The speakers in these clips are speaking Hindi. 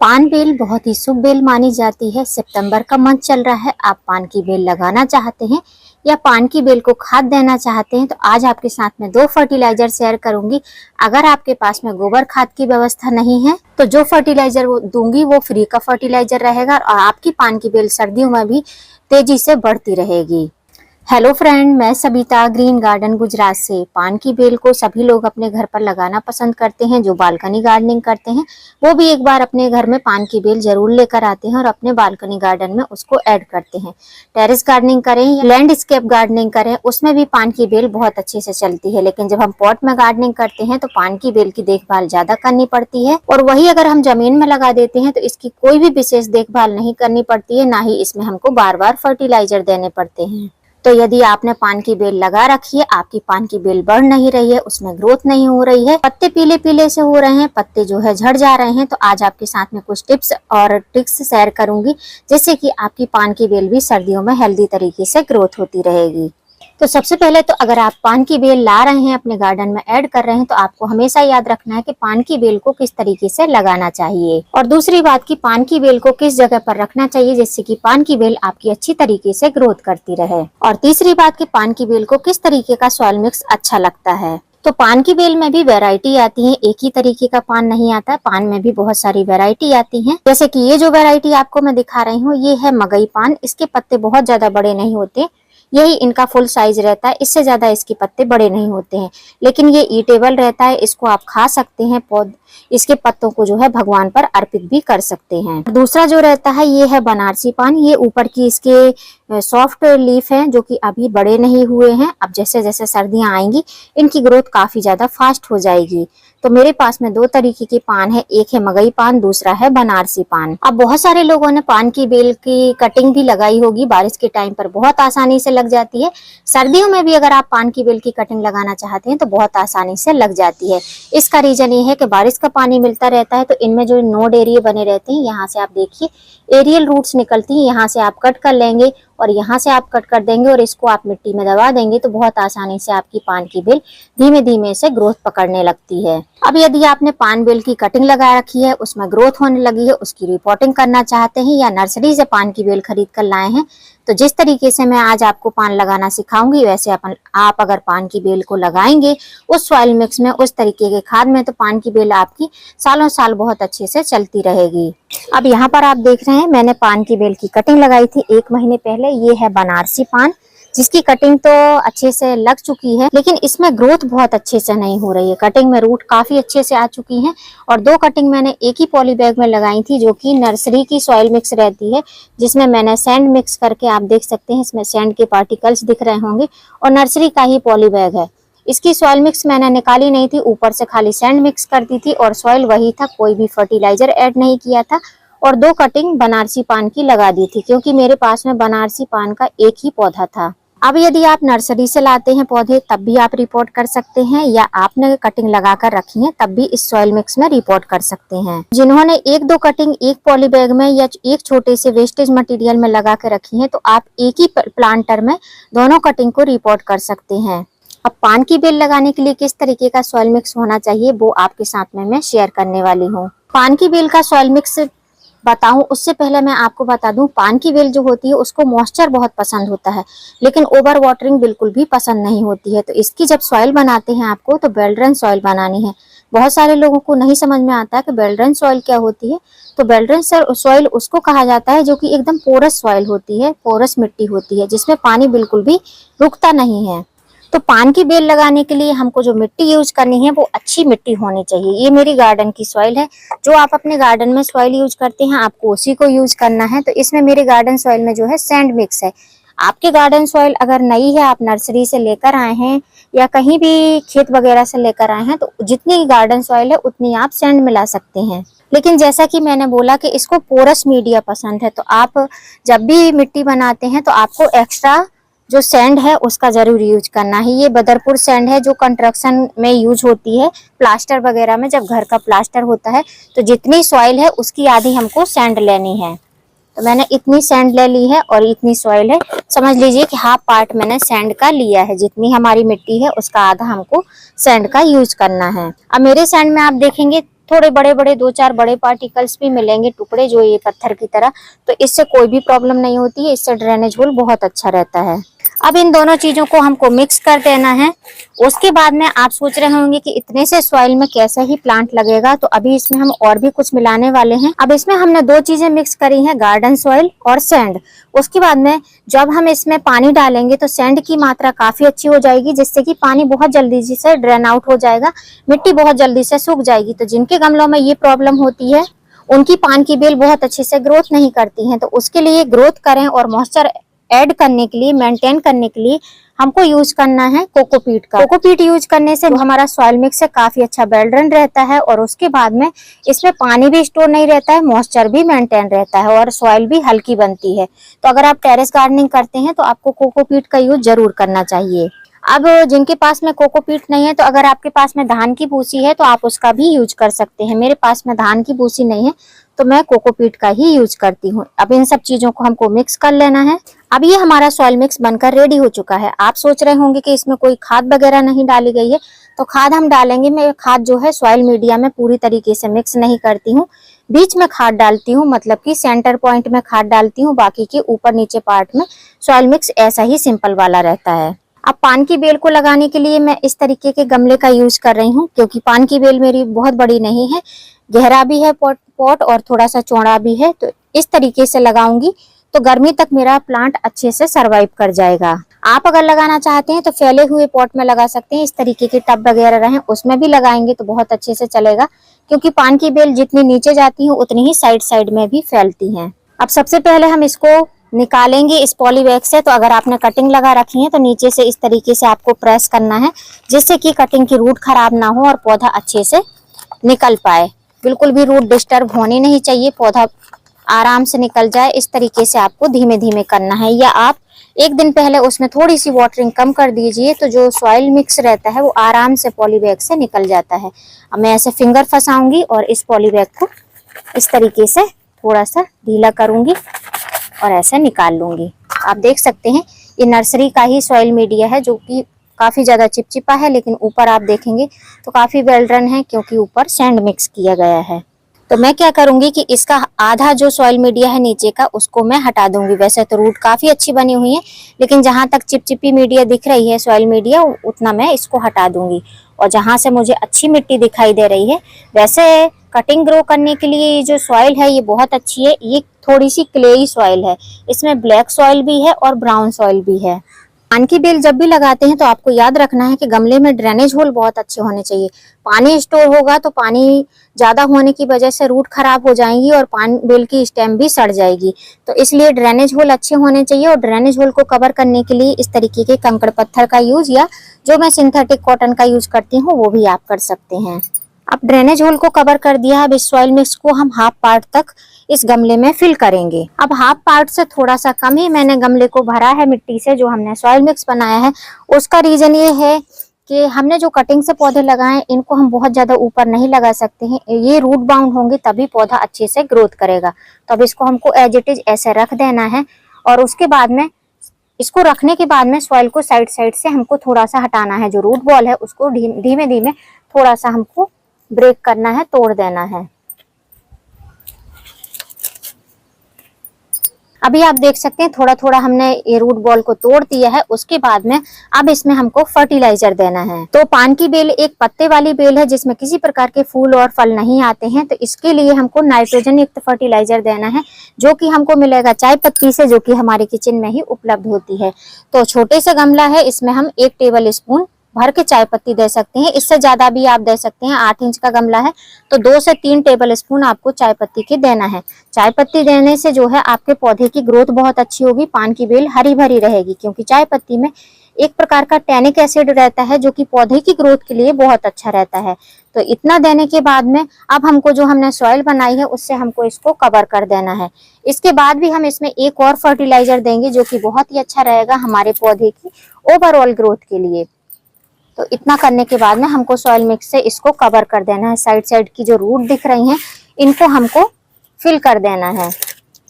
पान बेल बहुत ही शुभ बेल मानी जाती है। सितंबर का मंथ चल रहा है, आप पान की बेल लगाना चाहते हैं या पान की बेल को खाद देना चाहते हैं तो आज आपके साथ में 2 फर्टिलाइजर शेयर करूंगी। अगर आपके पास में गोबर खाद की व्यवस्था नहीं है तो जो फर्टिलाइजर वो दूंगी वो फ्री का फर्टिलाइजर रहेगा और आपकी पान की बेल सर्दियों में भी तेजी से बढ़ती रहेगी। हेलो फ्रेंड, मैं सबिता ग्रीन गार्डन गुजरात से। पान की बेल को सभी लोग अपने घर पर लगाना पसंद करते हैं। जो बालकनी गार्डनिंग करते हैं वो भी एक बार अपने घर में पान की बेल जरूर लेकर आते हैं और अपने बालकनी गार्डन में उसको ऐड करते हैं। टेरेस गार्डनिंग करें या लैंडस्केप गार्डनिंग करें उसमें भी पान की बेल बहुत अच्छे से चलती है, लेकिन जब हम पॉट में गार्डनिंग करते हैं तो पान की बेल की देखभाल ज्यादा करनी पड़ती है और वही अगर हम जमीन में लगा देते हैं तो इसकी कोई भी विशेष देखभाल नहीं करनी पड़ती है, ना ही इसमें हमको बार बार फर्टिलाइजर देने पड़ते हैं। तो यदि आपने पान की बेल लगा रखी है, आपकी पान की बेल बढ़ नहीं रही है, उसमें ग्रोथ नहीं हो रही है, पत्ते पीले पीले से हो रहे हैं, पत्ते जो है झड़ जा रहे हैं, तो आज आपके साथ में कुछ टिप्स और ट्रिक्स शेयर करूंगी जिससे कि आपकी पान की बेल भी सर्दियों में हेल्दी तरीके से ग्रोथ होती रहेगी। तो सबसे पहले तो अगर आप पान की बेल ला रहे हैं, अपने गार्डन में ऐड कर रहे हैं, तो आपको हमेशा याद रखना है कि पान की बेल को किस तरीके से लगाना चाहिए और दूसरी बात कि पान की बेल को किस जगह पर रखना चाहिए जिससे कि पान की बेल आपकी अच्छी तरीके से ग्रोथ करती रहे। और तीसरी बात कि पान की बेल को किस तरीके का सॉइल मिक्स अच्छा लगता है। तो पान की बेल में भी वैरायटी आती है, एक ही तरीके का पान नहीं आता, पान में भी बहुत सारी वैरायटी आती है। जैसे कि ये जो वैरायटी आपको मैं दिखा रही हूँ ये है मगई पान। इसके पत्ते बहुत ज्यादा बड़े नहीं होते, यही इनका फुल साइज रहता है, इससे ज्यादा इसके पत्ते बड़े नहीं होते हैं, लेकिन ये ईटेबल रहता है, इसको आप खा सकते हैं। इसके पत्तों को जो है भगवान पर अर्पित भी कर सकते हैं। दूसरा जो रहता है ये है बनारसी पान। ये ऊपर की इसके सॉफ्ट लीफ हैं जो कि अभी बड़े नहीं हुए हैं। अब जैसे जैसे सर्दियां आएंगी इनकी ग्रोथ काफी ज्यादा फास्ट हो जाएगी। तो मेरे पास में 2 तरीके के पान है, एक है मगई पान, दूसरा है बनारसी पान। अब बहुत सारे लोगों ने पान की बेल की कटिंग भी लगाई होगी, बारिश के टाइम पर बहुत आसानी से लग जाती है। सर्दियों में भी अगर आप पान की बेल की कटिंग लगाना चाहते हैं तो बहुत आसानी से लग जाती है। इसका रीजन ये है कि बारिश का पानी मिलता रहता है तो इनमें जो नोड एरिया बने रहते हैं, यहाँ से आप देखिए एरियल रूट्स निकलती हैं, यहाँ से आप कट कर लेंगे और यहाँ से आप कट कर देंगे और इसको आप मिट्टी में दबा देंगे तो बहुत आसानी से आपकी पान की बेल धीमे धीमे से ग्रोथ पकड़ने लगती है। अब यदि आपने पान बेल की कटिंग लगा रखी है, उसमें ग्रोथ होने लगी है, उसकी रिपोर्टिंग करना चाहते हैं या नर्सरी से पान की बेल खरीद कर लाए हैं, तो जिस तरीके से मैं आज आपको पान लगाना सिखाऊंगी वैसे आप अगर पान की बेल को लगाएंगे उस सॉइल मिक्स में, उस तरीके के खाद में, तो पान की बेल आपकी सालों साल बहुत अच्छे से चलती रहेगी। अब यहाँ पर आप देख रहे हैं मैंने पान की बेल की कटिंग लगाई थी 1 महीने पहले। ये है बनारसी पान जिसकी कटिंग तो अच्छे से लग चुकी है, लेकिन इसमें ग्रोथ बहुत अच्छे से नहीं हो रही है। कटिंग में रूट काफी अच्छे से आ चुकी हैं और 2 कटिंग मैंने एक ही पॉली बैग में लगाई थी जो कि नर्सरी की सॉइल मिक्स रहती है, जिसमें मैंने सैंड मिक्स करके, आप देख सकते हैं इसमें सैंड के पार्टिकल्स दिख रहे होंगे, और नर्सरी का ही पॉली बैग है। इसकी सॉइल मिक्स मैंने निकाली नहीं थी, ऊपर से खाली सैंड मिक्स कर दी थी और सॉइल वही था, कोई भी फर्टिलाइजर ऐड नहीं किया था और 2 कटिंग बनारसी पान की लगा दी थी क्योंकि मेरे पास में बनारसी पान का एक ही पौधा था। अब यदि आप नर्सरी से लाते हैं पौधे तब भी आप रिपोर्ट कर सकते हैं, या आपने कटिंग लगाकर रखी है तब भी इस सॉइल मिक्स में रिपोर्ट कर सकते हैं। जिन्होंने 1-2 कटिंग एक पॉली बैग में या एक छोटे से वेस्टेज मटेरियल में लगा कर रखी है तो आप एक ही प्लांटर में दोनों कटिंग को रिपोर्ट कर सकते हैं। अब पान की बेल लगाने के लिए किस तरीके का सॉइल मिक्स होना चाहिए वो आपके साथ में मैं शेयर करने वाली हूँ। पान की बेल का सॉइल मिक्स बताऊं उससे पहले मैं आपको बता दूं, पान की बेल जो होती है उसको मॉइस्चर बहुत पसंद होता है, लेकिन ओवर वाटरिंग बिल्कुल भी पसंद नहीं होती है। तो इसकी जब सॉइल बनाते हैं आपको तो बेलड्रन सॉइल बनानी है। बहुत सारे लोगों को नहीं समझ में आता है कि बेलड्रन सॉइल क्या होती है। तो बेलड्रन सॉइल उसको कहा जाता है जो कि एकदम पोरस सॉइल होती है, पोरस मिट्टी होती है जिसमें पानी बिल्कुल भी रुकता नहीं है। तो पान की बेल लगाने के लिए हमको जो मिट्टी यूज करनी है वो अच्छी मिट्टी होनी चाहिए। ये मेरी गार्डन की सॉइल है, जो आप अपने गार्डन में सॉइल यूज करते हैं आपको उसी को यूज करना है। तो इसमें मेरे गार्डन सॉइल में जो है सैंड मिक्स है। आपके गार्डन सॉइल अगर नई है, आप नर्सरी से लेकर आए हैं या कहीं भी खेत वगैरह से लेकर आए हैं, तो जितनी गार्डन सॉइल है उतनी आप सैंड मिला सकते हैं। लेकिन जैसा कि मैंने बोला कि इसको पोरस मीडिया पसंद है, तो आप जब भी मिट्टी बनाते हैं तो आपको एक्स्ट्रा जो सैंड है उसका जरूर यूज करना है। ये बदरपुर सैंड है जो कंस्ट्रक्शन में यूज होती है, प्लास्टर वगैरह में जब घर का प्लास्टर होता है तो जितनी सॉइल है उसकी आधी हमको सैंड लेनी है। तो मैंने इतनी सैंड ले ली है और इतनी सॉइल है, समझ लीजिए कि हाफ पार्ट मैंने सैंड का लिया है। जितनी हमारी मिट्टी है उसका आधा हमको सैंड का यूज करना है। अब मेरे सैंड में आप देखेंगे थोड़े बड़े बड़े 2-4 बड़े पार्टिकल्स भी मिलेंगे, टुकड़े जो ये पत्थर की तरह, तो इससे कोई भी प्रॉब्लम नहीं होती है। इससे ड्रेनेज होल बहुत अच्छा रहता है। अब इन दोनों चीजों को हमको मिक्स कर देना है। उसके बाद में आप सोच रहे होंगे कि इतने से सॉइल में कैसे ही प्लांट लगेगा, तो अभी इसमें हम और भी कुछ मिलाने वाले हैं। अब इसमें हमने 2 चीजें मिक्स करी हैं, गार्डन सॉइल और सैंड। उसके बाद में जब हम इसमें पानी डालेंगे तो सैंड की मात्रा काफी अच्छी हो जाएगी, जिससे कि पानी बहुत जल्दी से ड्रेन आउट हो जाएगा, मिट्टी बहुत जल्दी से सूख जाएगी। तो जिनके गमलों में ये प्रॉब्लम होती है, उनकी पान की बेल बहुत अच्छे से ग्रोथ नहीं करती है, तो उसके लिए ग्रोथ करें और मॉइस्चर ऐड करने के लिए, मेंटेन करने के लिए हमको यूज करना है कोकोपीट का। कोकोपीट यूज करने से हमारा सॉइल मिक्स है काफी अच्छा बेल्ड्रन रहता है, और उसके बाद में इसमें पानी भी स्टोर नहीं रहता है, मॉइस्चर भी मेंटेन रहता है, और सॉइल भी हल्की बनती है। तो अगर आप टेरेस गार्डनिंग करते हैं तो आपको कोकोपीट का यूज जरूर करना चाहिए। अब जिनके पास में कोकोपीट नहीं है, तो अगर आपके पास में धान की भूसी है तो आप उसका भी यूज कर सकते हैं। मेरे पास में धान की भूसी नहीं है तो मैं कोकोपीट का ही यूज करती हूँ। अब इन सब चीजों को हमको मिक्स कर लेना है। अब ये हमारा सॉइल मिक्स बनकर रेडी हो चुका है। आप सोच रहे होंगे कि इसमें कोई खाद वगैरह नहीं डाली गई है, तो खाद हम डालेंगे। मैं खाद जो है सॉइल मीडिया में पूरी तरीके से मिक्स नहीं करती हूँ, बीच में खाद डालती हूँ, मतलब कि सेंटर पॉइंट में खाद डालती हूँ, बाकी के ऊपर नीचे पार्ट में सॉइल मिक्स ऐसा ही सिंपल वाला रहता है। अब पान की बेल को लगाने के लिए मैं इस तरीके के गमले का यूज कर रही हूँ, क्योंकि पान की बेल मेरी बहुत बड़ी नहीं है, गहरा भी है पॉट और थोड़ा सा चौड़ा भी है। तो इस तरीके से लगाऊंगी तो गर्मी तक मेरा प्लांट अच्छे से सरवाइव कर जाएगा। आप अगर लगाना चाहते हैं तो फैले हुए पॉट में लगा सकते हैं, इस तरीके के टब वगैरह रहे उसमें भी लगाएंगे तो बहुत अच्छे से चलेगा, क्योंकि पान की बेल जितनी नीचे जाती है उतनी ही साइड साइड में भी फैलती हैं। अब सबसे पहले हम इसको निकालेंगे इस पॉली बैग से। तो अगर आपने कटिंग लगा रखी है तो नीचे से इस तरीके से आपको प्रेस करना है, जिससे कि कटिंग की रूट खराब ना हो और पौधा अच्छे से निकल पाए। बिल्कुल भी रूट डिस्टर्ब होनी नहीं चाहिए, पौधा आराम से निकल जाए। इस तरीके से आपको धीमे धीमे करना है, या आप एक दिन पहले उसमें थोड़ी सी वाटरिंग कम कर दीजिए, तो जो सॉइल मिक्स रहता है वो आराम से पॉली बैग से निकल जाता है। अब मैं ऐसे फिंगर फंसाऊंगी और इस पॉली बैग को इस तरीके से थोड़ा सा ढीला करूंगी और ऐसे निकाल लूंगी। आप देख सकते हैं ये नर्सरी का ही सॉइल मीडिया है, जो कि काफी ज्यादा चिपचिपा है, लेकिन ऊपर आप देखेंगे तो काफी वेल ड्रन है, क्योंकि ऊपर सैंड मिक्स किया गया है। तो मैं क्या करूंगी कि इसका आधा जो सॉइल मीडिया है नीचे का, उसको मैं हटा दूंगी। वैसे तो रूट काफी अच्छी बनी हुई है, लेकिन जहां तक चिपचिपी मीडिया दिख रही है सॉइल मीडिया, उतना मैं इसको हटा दूंगी। और जहां से मुझे अच्छी मिट्टी दिखाई दे रही है, वैसे कटिंग ग्रो करने के लिए ये जो सॉइल है ये बहुत अच्छी है। ये थोड़ी सी क्लेई सॉइल है, इसमें ब्लैक सॉइल भी है और ब्राउन सॉइल भी है। पान की बेल जब भी लगाते हैं तो आपको याद रखना है कि गमले में ड्रेनेज होल बहुत अच्छे होने चाहिए। पानी स्टोर होगा तो पानी ज्यादा होने की वजह से रूट खराब हो जाएंगी और पान बेल की स्टेम भी सड़ जाएगी। तो इसलिए ड्रेनेज होल अच्छे होने चाहिए, और ड्रेनेज होल को कवर करने के लिए इस तरीके के कंकड़ पत्थर का यूज, या जो मैं सिंथेटिक कॉटन का यूज करती हूँ वो भी आप कर सकते हैं। अब ड्रेनेज होल को कवर कर दिया है। अब इस सॉइल मिक्स को हम हाफ पार्ट तक इस गमले में फिल करेंगे। अब हाफ पार्ट से थोड़ा सा कम ही मैंने गमले को भरा है मिट्टी से, जो हमने सॉइल मिक्स बनाया है। उसका रीजन ये है कि हमने जो कटिंग से पौधे लगाए हैं, इनको हम बहुत ज्यादा ऊपर नहीं लगा सकते हैं। ये रूट बाउंड होंगे तभी पौधा अच्छे से ग्रोथ करेगा। तो अब इसको हमको एज इट इज ऐसे रख देना है, और उसके बाद में इसको रखने के बाद में सॉइल को साइड साइड से हमको थोड़ा सा हटाना है। जो रूट बॉल है उसको धीमे धीमे थोड़ा सा हमको ब्रेक करना है, तोड़ देना है। अभी आप देख सकते हैं थोड़ा थोड़ा हमने ये रूट बॉल को तोड़ दिया है। उसके बाद में अब इसमें हमको फर्टिलाइजर देना है। तो पान की बेल एक पत्ते वाली बेल है, जिसमें किसी प्रकार के फूल और फल नहीं आते हैं। तो इसके लिए हमको नाइट्रोजन युक्त फर्टिलाइजर देना है, जो कि हमको मिलेगा चाय पत्ती से, जो कि हमारे किचन में ही उपलब्ध होती है। तो छोटे से गमला है, इसमें हम 1 टेबल स्पून भर के चाय पत्ती दे सकते हैं। इससे ज्यादा भी आप दे सकते हैं। 8 इंच का गमला है तो 2 से 3 टेबल स्पून आपको चाय पत्ती के देना है। चाय पत्ती देने से जो है आपके पौधे की ग्रोथ बहुत अच्छी होगी, पान की बेल हरी भरी रहेगी, क्योंकि चाय पत्ती में एक प्रकार का टैनिक एसिड रहता है, जो कि पौधे की ग्रोथ के लिए बहुत अच्छा रहता है। तो इतना देने के बाद में अब हमको जो हमने सॉइल बनाई है उससे हमको इसको कवर कर देना है। इसके बाद भी हम इसमें एक और फर्टिलाइजर देंगे, जो कि बहुत ही अच्छा रहेगा हमारे पौधे की ओवरऑल ग्रोथ के लिए। तो इतना करने के बाद में हमको सॉइल मिक्स से इसको कवर कर देना है। साइड साइड की जो रूट दिख रही हैं, इनको हमको फिल कर देना है।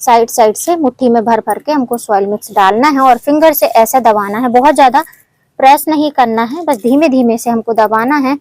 साइड साइड से मुट्ठी में भर भर के हमको सॉइल मिक्स डालना है, और फिंगर से ऐसे दबाना है। बहुत ज्यादा प्रेस नहीं करना है, बस धीमे धीमे से हमको दबाना है।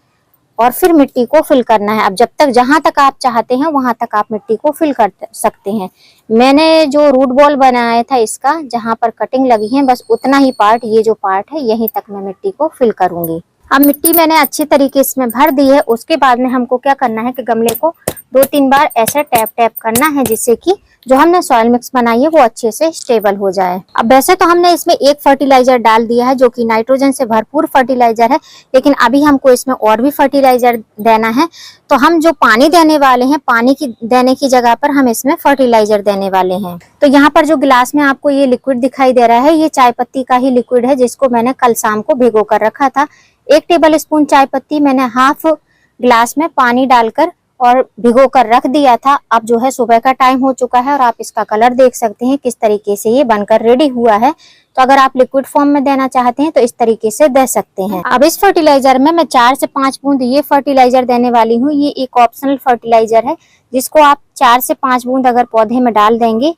और फिर मिट्टी को फिल करना है। अब जब तक जहां तक आप चाहते हैं वहां तक आप मिट्टी को फिल कर सकते हैं। मैंने जो रूट बॉल बनाया था इसका, जहां पर कटिंग लगी है, बस उतना ही पार्ट, ये जो पार्ट है यहीं तक मैं मिट्टी को फिल करूंगी। अब मिट्टी मैंने अच्छी तरीके इसमें भर दी है। उसके बाद में हमको क्या करना है कि गमले को 2-3 बार ऐसे टैप टैप करना है, जिससे कि जो हमने सॉइल मिक्स बनाई है वो अच्छे से स्टेबल हो जाए। अब वैसे तो हमने इसमें एक फर्टिलाइजर डाल दिया है जो कि नाइट्रोजन से भरपूर फर्टिलाइजर है, लेकिन अभी हमको इसमें और भी फर्टिलाइजर देना है। तो हम जो पानी देने वाले हैं, पानी की देने की जगह पर हम इसमें फर्टिलाइजर देने वाले हैं। तो यहाँ पर जो गिलास में आपको ये लिक्विड दिखाई दे रहा है, ये चाय पत्ती का ही लिक्विड है, जिसको मैंने कल शाम को भिगो कर रखा था। 1 टेबल स्पून चाय पत्ती मैंने हाफ ग्लास में पानी डालकर और भिगो कर रख दिया था। अब जो है सुबह का टाइम हो चुका है और आप इसका कलर देख सकते हैं किस तरीके से ये बनकर रेडी हुआ है। तो अगर आप लिक्विड फॉर्म में देना चाहते हैं तो इस तरीके से दे सकते हैं। अब इस फर्टिलाइजर में मैं 4 से 5 बूंद ये फर्टिलाइजर देने वाली हूँ। ये एक ऑप्शनल फर्टिलाइजर है, जिसको आप 4 से 5 बूंद अगर पौधे में डाल देंगे,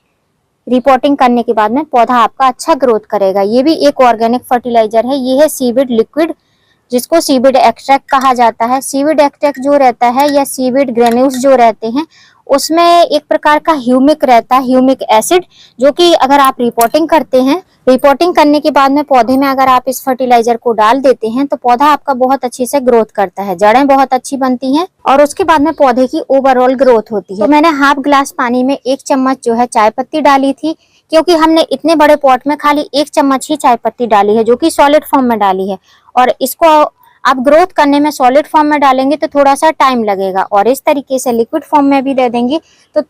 रिपोर्टिंग करने के बाद में पौधा आपका अच्छा ग्रोथ करेगा। ये भी एक ऑर्गेनिक फर्टिलाइजर है। ये है सीविड लिक्विड, जिसको सीविड एक्सट्रैक्ट कहा जाता है। सीविड एक्सट्रैक्ट जो रहता है या सीविड ग्रेन्यूल्स जो रहते हैं, उसमें एक प्रकार का ह्यूमिक रहता है, ह्यूमिक एसिड, जो कि अगर आप रिपोर्टिंग करते हैं, रिपोर्टिंग करने के बाद में पौधे में अगर आप इस फर्टिलाइजर को डाल देते हैं तो पौधा आपका बहुत अच्छे से ग्रोथ करता है, जड़ें बहुत अच्छी बनती हैं और उसके बाद में पौधे की ओवरऑल ग्रोथ होती है। तो मैंने हाफ ग्लास पानी में 1 चम्मच जो है चाय पत्ती डाली थी, क्योंकि हमने इतने बड़े पॉट में खाली 1 चम्मच ही चाय पत्ती डाली है, जो कि सॉलिड फॉर्म में डाली है। और इसको आप ग्रोथ करने में सॉलिड फॉर्म में डालेंगे तो थोड़ा सा टाइम लगेगा, और इस तरीके से लिक्विड फॉर्म में भी दे देंगे तो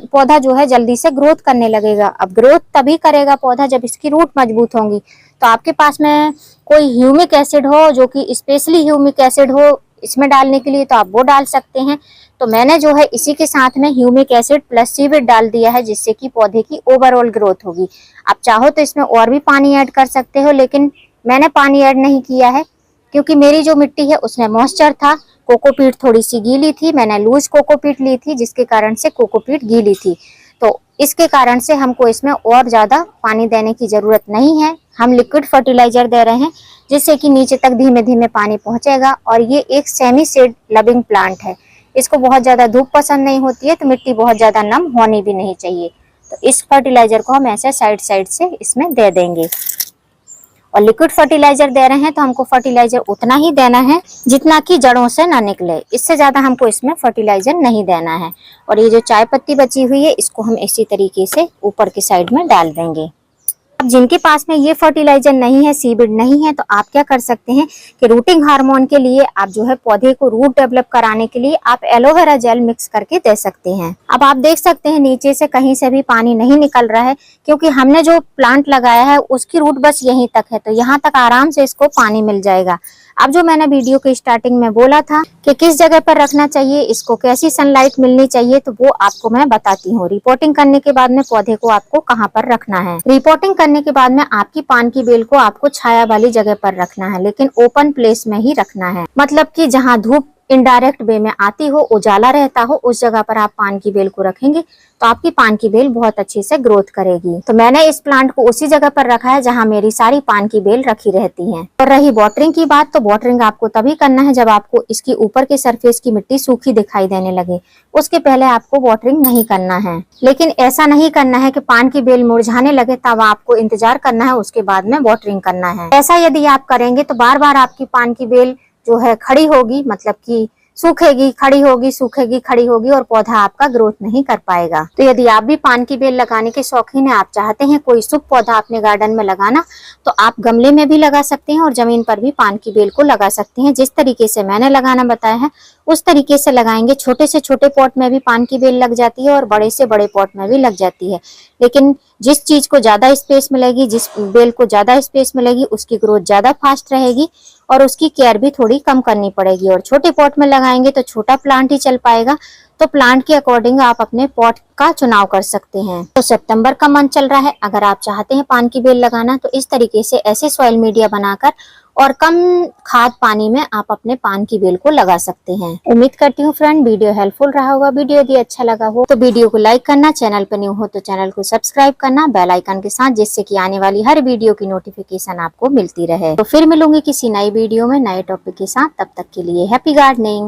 पौधा जो है जल्दी से ग्रोथ करने लगेगा। अब ग्रोथ तभी करेगा पौधा जब इसकी रूट मजबूत होंगी। तो आपके पास में कोई ह्यूमिक एसिड हो, जो कि स्पेशली ह्यूमिक एसिड हो इसमें डालने के लिए, तो आप वो डाल सकते हैं। तो मैंने जो है इसी के साथ में ह्यूमिक एसिड प्लस सीविड डाल दिया है, जिससे कि पौधे की ओवरऑल ग्रोथ होगी। आप चाहो तो इसमें और भी पानी ऐड कर सकते हो, लेकिन मैंने पानी ऐड नहीं किया है क्योंकि मेरी जो मिट्टी है उसमें मॉइस्चर था। कोकोपीट थोड़ी सी गीली थी, मैंने लूज कोकोपीट ली थी, जिसके कारण से कोकोपीट गीली थी। तो इसके कारण से हमको इसमें और ज्यादा पानी देने की जरूरत नहीं है। हम लिक्विड फर्टिलाइजर दे रहे हैं, जिससे कि नीचे तक धीमे धीमे पानी पहुंचेगा। और ये एक सेमी सीड लविंग प्लांट है, इसको बहुत ज्यादा धूप पसंद नहीं होती है, तो मिट्टी बहुत ज्यादा नम होनी भी नहीं चाहिए। तो इस फर्टिलाइजर को हम ऐसे साइड साइड से इसमें दे देंगे। और लिक्विड फर्टिलाइजर दे रहे हैं तो हमको फर्टिलाइजर उतना ही देना है जितना कि जड़ों से ना निकले, इससे ज्यादा हमको इसमें फर्टिलाइजर नहीं देना है। और ये जो चाय पत्ती बची हुई है, इसको हम इसी तरीके से ऊपर की साइड में डाल देंगे। अब जिनके पास में ये फर्टिलाइजर नहीं है, सीविड नहीं है, तो आप क्या कर सकते हैं कि रूटिंग हार्मोन के लिए आप जो है पौधे को रूट डेवलप कराने के लिए आप एलोवेरा जेल मिक्स करके दे सकते हैं। अब आप देख सकते हैं नीचे से कहीं से भी पानी नहीं निकल रहा है, क्योंकि हमने जो प्लांट लगाया है उसकी रूट बस यहीं तक है, तो यहाँ तक आराम से इसको पानी मिल जाएगा। अब जो मैंने वीडियो के स्टार्टिंग में बोला था कि किस जगह पर रखना चाहिए, इसको कैसी सनलाइट मिलनी चाहिए, तो वो आपको मैं बताती हूँ। रिपोर्टिंग करने के बाद में पौधे को आपको कहाँ पर रखना है। रिपोर्टिंग करने के बाद में आपकी पान की बेल को आपको छाया वाली जगह पर रखना है, लेकिन ओपन प्लेस में ही रखना है। मतलब कि जहाँ धूप इनडायरेक्ट वे में आती हो, उजाला रहता हो, उस जगह पर आप पान की बेल को रखेंगे तो आपकी पान की बेल बहुत अच्छे से ग्रोथ करेगी। तो मैंने इस प्लांट को उसी जगह पर रखा है जहां मेरी सारी पान की बेल रखी रहती हैं। और रही वाटरिंग की बात, तो वाटरिंग आपको तभी करना है जब आपको इसकी ऊपर के सरफेस की मिट्टी सूखी दिखाई देने लगे, उसके पहले आपको वाटरिंग नहीं करना है। लेकिन ऐसा नहीं करना है कि पान की बेल मुरझाने लगे तब आपको इंतजार करना है, उसके बाद में वाटरिंग करना है। ऐसा यदि आप करेंगे तो बार बार आपकी पान की बेल जो है खड़ी होगी, मतलब कि सूखेगी, खड़ी होगी, सूखेगी, खड़ी होगी, और पौधा आपका ग्रोथ नहीं कर पाएगा। तो यदि आप भी पान की बेल लगाने के शौकीन हैं, आप चाहते हैं कोई शुभ पौधा अपने गार्डन में लगाना, तो आप गमले में भी लगा सकते हैं और जमीन पर भी पान की बेल को लगा सकते हैं। जिस तरीके से मैंने लगाना बताया है उस तरीके से लगाएंगे। छोटे से छोटे पॉट में भी पान की बेल लग जाती है और बड़े से बड़े पॉट में भी लग जाती है, लेकिन जिस चीज को ज्यादा स्पेस मिलेगी, जिस बेल को ज्यादा स्पेस मिलेगी, उसकी ग्रोथ ज्यादा फास्ट रहेगी और उसकी केयर भी थोड़ी कम करनी पड़ेगी। और छोटे पॉट में लगाएंगे तो छोटा प्लांट ही चल पाएगा। तो प्लांट के अकॉर्डिंग आप अपने पॉट का चुनाव कर सकते हैं। तो सितंबर का मंथ चल रहा है, अगर आप चाहते हैं पान की बेल लगाना तो इस तरीके से ऐसे सॉइल मीडिया बनाकर और कम खाद पानी में आप अपने पान की बेल को लगा सकते हैं। उम्मीद करती हूँ फ्रेंड वीडियो हेल्पफुल रहा होगा। वीडियो यदि अच्छा लगा हो तो वीडियो को लाइक करना, चैनल पर न्यू हो तो चैनल को सब्सक्राइब करना बेल आइकन के साथ, जिससे कि आने वाली हर वीडियो की नोटिफिकेशन आपको मिलती रहे। तो फिर मिलूंगी किसी नई वीडियो में नए टॉपिक के साथ। तब तक के लिए हैप्पी गार्डनिंग।